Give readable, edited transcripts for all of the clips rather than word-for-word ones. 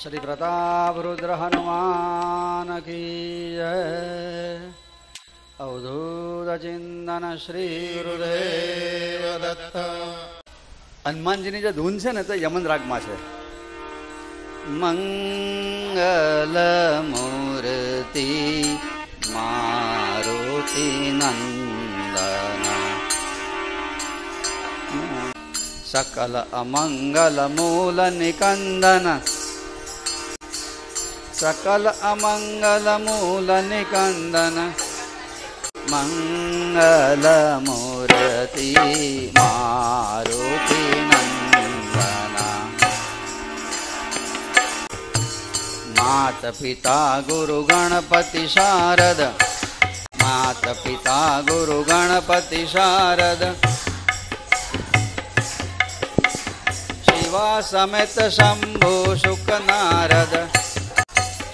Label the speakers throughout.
Speaker 1: श्री प्रताप रुद्र हनुमान की जय। अवधूत चिंतन श्री गुरुदेव दत्त। હનુમાનજીની જે ધૂન છે ને તે યમન રાગમાં છે. મંગલ મૂર્તિ મારુતિ નંદન सकल अमंगल मूल निकंदन सकल अमंगल मूल निकंदन मंगल मूर्ति मारुति नंदन मात पिता गुरु गणपति शारद मात पिता गुरु गणपति शारद शिवा समेत शंभु शुक नारद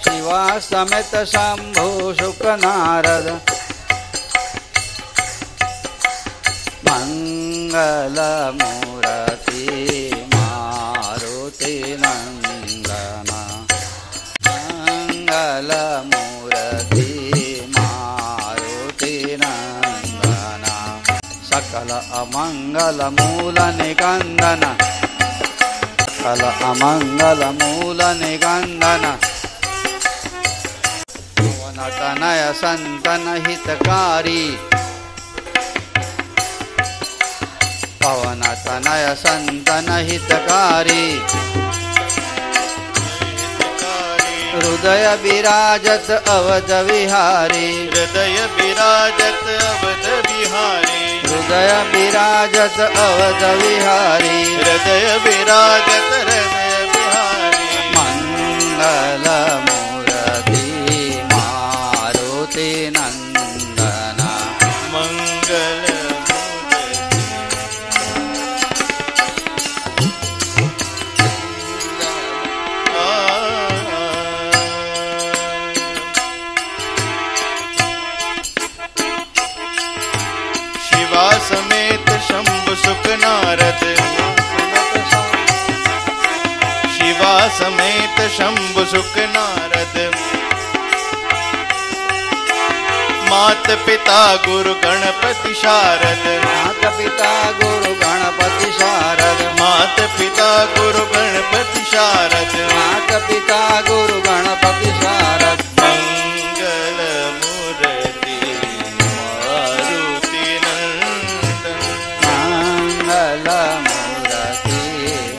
Speaker 1: शिवा समेत शंभु शुक नारद मंगल मूर्ति मारुति नंदन मंगल मूर्ति मारुति नंदन सकल अमंगल मूल निकंदन सकल अमंगल मूल निकंदन पवन तनय संतन हितकारी पवन तनय संतन हितकारी हृदय विराजत अवध विहारी
Speaker 2: हृदय विराजत अवध विहारी
Speaker 1: हृदय विराजत अवध विहारी
Speaker 2: हृदय विराजत हृदय विहारी
Speaker 1: मंगल मूर्ति मारुति नंदन
Speaker 2: मंगल शिवा समेत शंभु सुख नारद शिवा समेत शंभु सुख नारद मात पिता गुरु गणपति शारद
Speaker 1: मात पिता गुरु गणपति शारद
Speaker 2: मात पिता गुरु गणपति शारद
Speaker 1: मात पिता गुरु गणपति शारद
Speaker 2: मंगल मूर्ति मारुति नंदन
Speaker 1: मंगल मूर्ति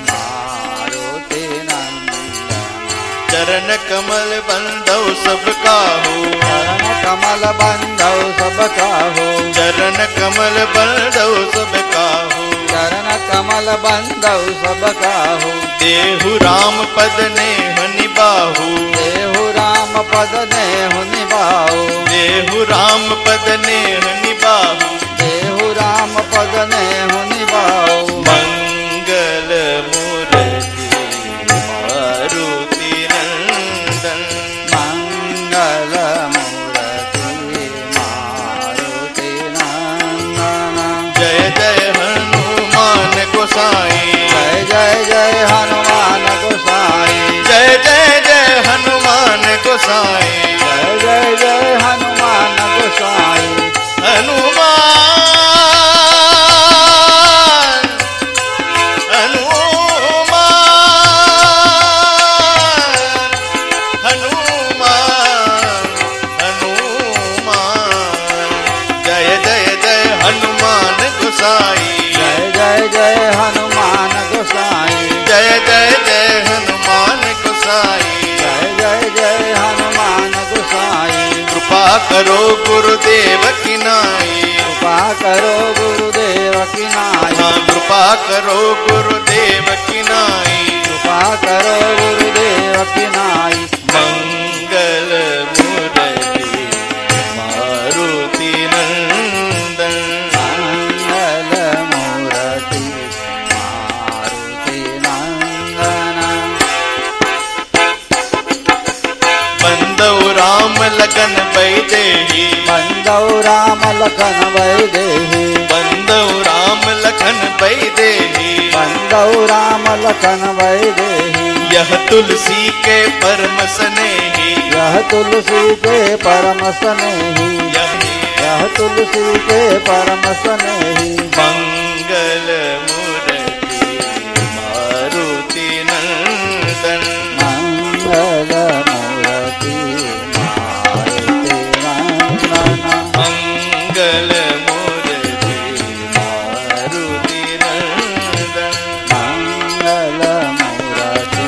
Speaker 1: मारुति नंदन
Speaker 2: चरण कमल बंधौ सब काहू
Speaker 1: चरण कमल बंधौ सब काहू
Speaker 2: चरण कमल बंधौ सब काहू
Speaker 1: चरण कमल बंधौ सब काहू
Speaker 2: देहु राम पद ने हनि बाहू
Speaker 1: देहु राम पद ने हुनि बाहू
Speaker 2: देहु राम पद ने हनि बाहू
Speaker 1: देहु राम पद ने हुनि बाहू
Speaker 2: मंगल मूर्ति मारुति नंदन
Speaker 1: मंगल मूर्ति मारुति नंदन
Speaker 2: जय जय हनुमान गोसाई
Speaker 1: जय जय जय हनुमान गोसाई
Speaker 2: जय जय जय हनुमान गोसाई
Speaker 1: जय जय जय हनुमान गोसाई
Speaker 2: हनुमान हनुमान हनुमान हनुमान जय जय जय हनुमान गोसाई
Speaker 1: जय जय जय हनुमान गोसाई
Speaker 2: जय जय जय हनुमान गोसाई
Speaker 1: जय जय जय हनुमान गोसाई
Speaker 2: कृपा करो गुरुदेव की नाई
Speaker 1: कृपा करो गुरुदेव की नाई
Speaker 2: हाँ, कृपा करो गुरुदेव की नाई
Speaker 1: कृपा करो गुरुदेव की नाई
Speaker 2: मंगल मूर्ति मारुति नंदन
Speaker 1: मंगल मूर्ति मारुति नंदन
Speaker 2: बंदौ राम लगन वैदेही
Speaker 1: बंदौ राम लखन वैदेही
Speaker 2: बंदौ राम लखन वैदेही
Speaker 1: बंदौ राम लखन वैदेही
Speaker 2: यह तुलसी के परम स्नेही,
Speaker 1: यह तुलसी के परम स्नेही, यह तुलसी के परम स्नेही।
Speaker 2: मंगल मूर्ति मारुति नंदन,
Speaker 1: मंगल मूर्ति मारुति नंदन,
Speaker 2: मंगल मूर्ति मारुति नंदन।
Speaker 1: मंगल मूर्ति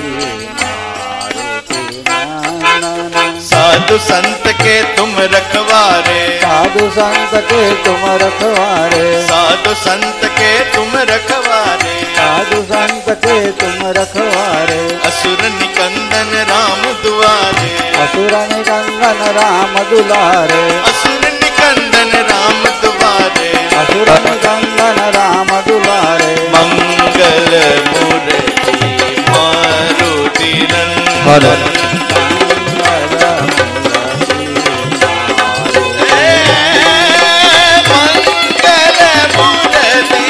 Speaker 1: मारुति नंदन।
Speaker 2: साधु संत के तुम रखवारे,
Speaker 1: साधु संत के तुम रखवारे,
Speaker 2: साधु संत के तुम रखवारे।
Speaker 1: साधु संत के तुम रखवारे,
Speaker 2: असुर निकंदन राम दुआरे,
Speaker 1: असुर निकंदन राम दुलारे,
Speaker 2: असुर निकंदन राम दुआरे,
Speaker 1: असुर निकंदन राम दुलारे।
Speaker 2: मंगल मूर्ति मारुति नंदन, मंगल मूर्ति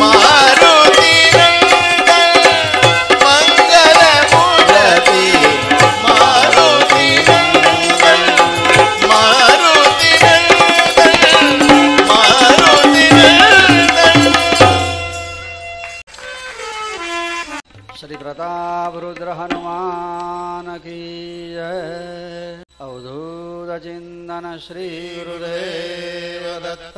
Speaker 2: मारुति नंदन, मंगल मूर्ति मारुति नंदन, मारुति नंदन, मारुति नंदन।
Speaker 1: श्री प्रताप रुद्र हनुमान की जय। अवधूत चिंतन श्री गुरुदेव दत्त।